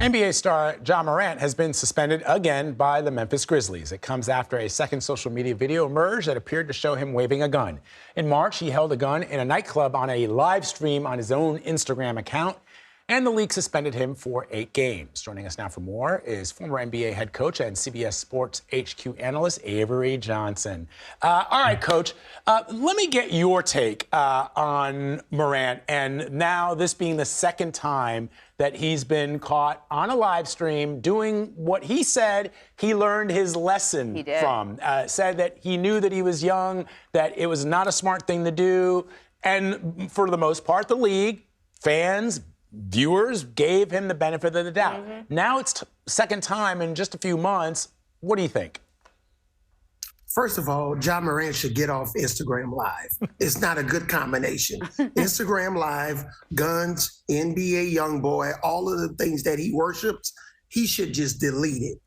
NBA star Ja Morant has been suspended again by the Memphis Grizzlies. It comes after a second social media video emerged that appeared to show him waving a gun. In March, he held a gun in a nightclub on a live stream on his own Instagram account, and the league suspended him for 8 games. Joining us now for more is former NBA head coach and CBS Sports HQ analyst Avery Johnson. All right, Coach, let me get your take on Morant, and now this being the second time that he's been caught on a live stream doing what he said he learned his lesson from. Said that he knew that he was young, that it was not a smart thing to do, and for the most part, the league, fans, viewers gave him the benefit of the doubt. Now it's second time in just a few months. What do you think? First of all, Ja Morant should get off Instagram Live. It's not a good combination. Instagram Live, guns, NBA YoungBoy, all of the things that he worships, he should just delete it.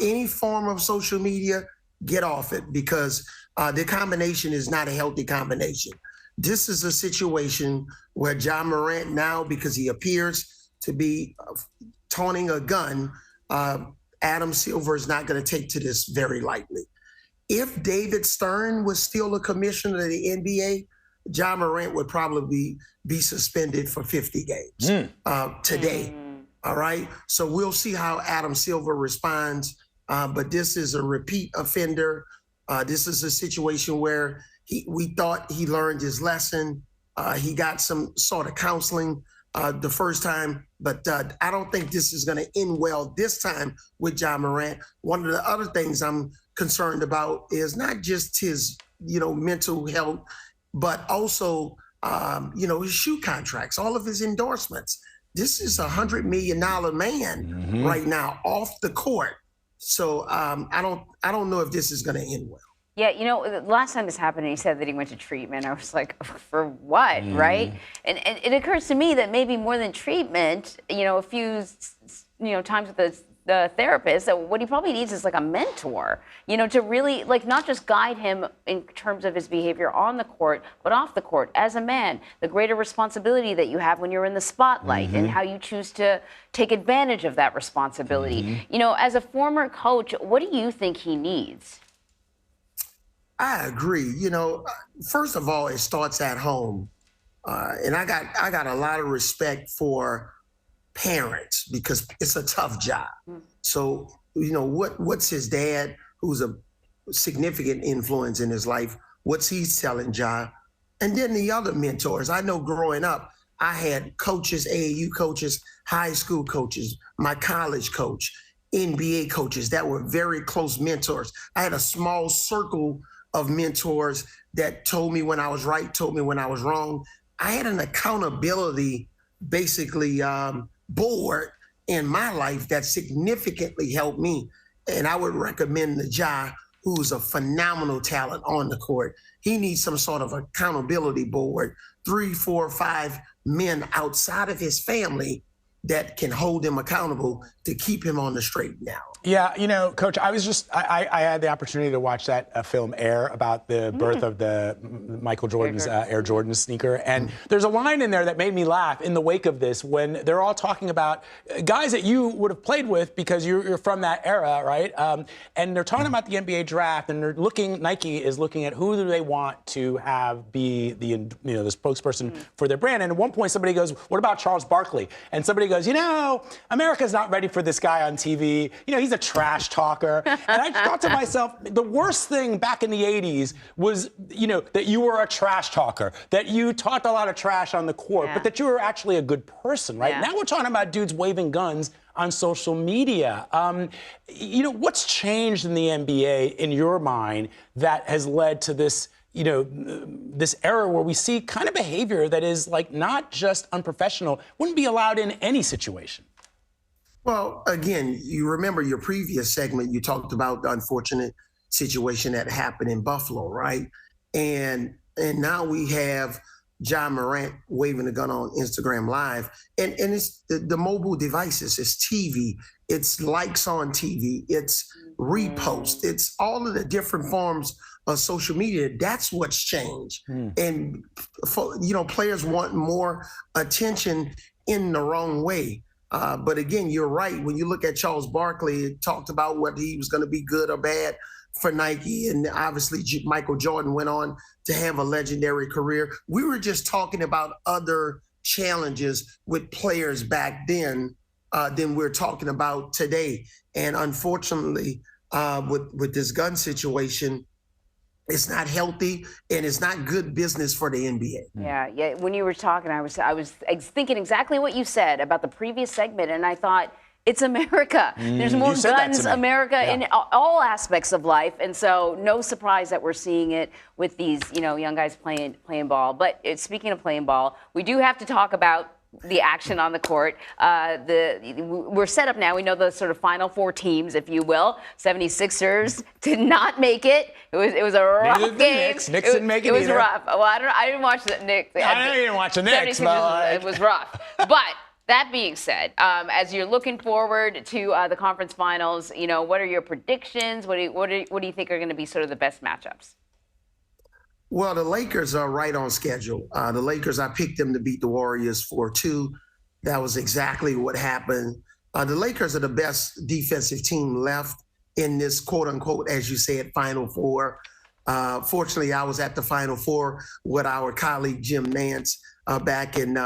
Any form of social media, get off it, because the combination is not a healthy combination. This is a situation where Ja Morant now, because he appears to be taunting a gun, Adam Silver is not going to take to this very lightly. If David Stern was still a commissioner of the NBA, Ja Morant would probably be suspended for 50 games today. All right? So we'll see how Adam Silver responds. But this is a repeat offender. This is a situation where we thought he learned his lesson. He got some sort of counseling the first time, but I don't think this is going to end well this time with Ja Morant. One of the other things I'm concerned about is not just his, mental health, but also, his shoe contracts, all of his endorsements. This is $100 million man right now off the court. So I don't know if this is going to end well. Yeah, last time this happened, he said that he went to treatment. I was like, for what, right? And it occurs to me that maybe more than treatment, a few, times with the therapist, that what he probably needs is like a mentor, to really not just guide him in terms of his behavior on the court, but off the court as a man, the greater responsibility that you have when you're in the spotlight and how you choose to take advantage of that responsibility. As a former coach, what do you think he needs? I agree. First of all, it starts at home. And I got a lot of respect for parents because it's a tough job. So, what's his dad, who's a significant influence in his life, what's he telling Ja? And then the other mentors. I know growing up, I had coaches, AAU coaches, high school coaches, my college coach, NBA coaches that were very close mentors. I had a small circle of mentors that told me when I was right, told me when I was wrong. I had an accountability, basically, board in my life that significantly helped me. And I would recommend the Ja, who's a phenomenal talent on the court. He needs some sort of accountability board, 3, 4, 5 men outside of his family that can hold him accountable to keep him on the straight and narrow. Yeah, Coach, I had the opportunity to watch that film Air about the birth of the Michael Jordan's Air Jordan sneaker. And there's a line in there that made me laugh in the wake of this when they're all talking about guys that you would have played with because you're from that era, right? And they're talking about the NBA draft, and Nike is looking at who do they want to have be the spokesperson for their brand. And at one point somebody goes, what about Charles Barkley? And somebody goes, America's not ready for this guy on TV. He's a trash talker. And I thought to myself, the worst thing back in the 80s was, that you were a trash talker, that you talked a lot of trash on the court, but that you were actually a good person, right? Now we're talking about dudes waving guns on social media. What's changed in the NBA in your mind that has led to this, this era where we see kind of behavior that is not just unprofessional, wouldn't be allowed in any situation? Well, again, you remember your previous segment, you talked about the unfortunate situation that happened in Buffalo, right? And now we have Ja Morant waving a gun on Instagram Live. And it's the mobile devices, it's TV, it's likes on TV, it's repost, it's all of the different forms of social media. That's what's changed. And players want more attention in the wrong way. But again, you're right. When you look at Charles Barkley, it talked about whether he was going to be good or bad for Nike. And obviously, Michael Jordan went on to have a legendary career. We were just talking about other challenges with players back then than we're talking about today. And unfortunately, with this gun situation, it's not healthy and it's not good business for the NBA. Yeah. When you were talking, I was thinking exactly what you said about the previous segment, and I thought, it's America. There's more guns, America, in all aspects of life, and so no surprise that we're seeing it with these, young guys playing ball. But speaking of playing ball, we do have to talk about the action on the court. We're set up now. We know the sort of final four teams, if you will. 76ers did not make it. It was a rough game. Knicks didn't make it. It was either. rough. Well, I didn't watch the Knicks. I know you didn't watch the Knicks, but it was rough. But that being said, as you're looking forward to the conference finals, what are your predictions? What do you think are going to be sort of the best matchups? Well, the Lakers are right on schedule. The Lakers, I picked them to beat the Warriors 4-2. That was exactly what happened. The Lakers are the best defensive team left in this quote unquote, as you said, Final Four. Fortunately, I was at the Final Four with our colleague Jim Nance back in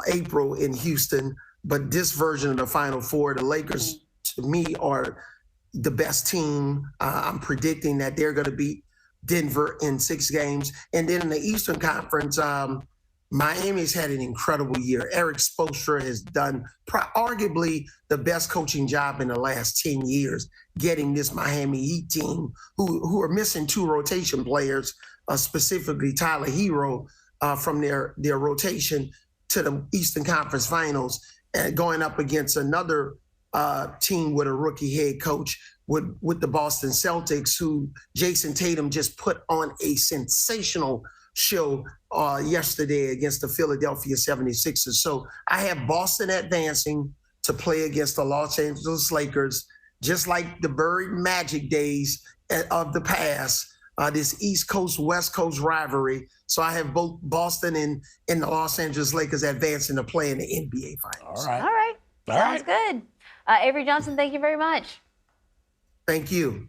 April in Houston. But this version of the Final Four, the Lakers, to me, are the best team. I'm predicting that they're going to beat Denver in 6 games. And then in the Eastern Conference, Miami's had an incredible year. Eric Spoelstra has done arguably the best coaching job in the last 10 years, getting this Miami Heat team, who are missing 2 rotation players, specifically Tyler Hero, from their rotation to the Eastern Conference Finals, and going up against another team with a rookie head coach with the Boston Celtics, who Jason Tatum just put on a sensational show yesterday against the Philadelphia 76ers. So I have Boston advancing to play against the Los Angeles Lakers, just like the buried Magic days of the past, this East Coast, West Coast rivalry. So I have both Boston and the Los Angeles Lakers advancing to play in the NBA Finals. All right. Sounds good. Avery Johnson, thank you very much. Thank you.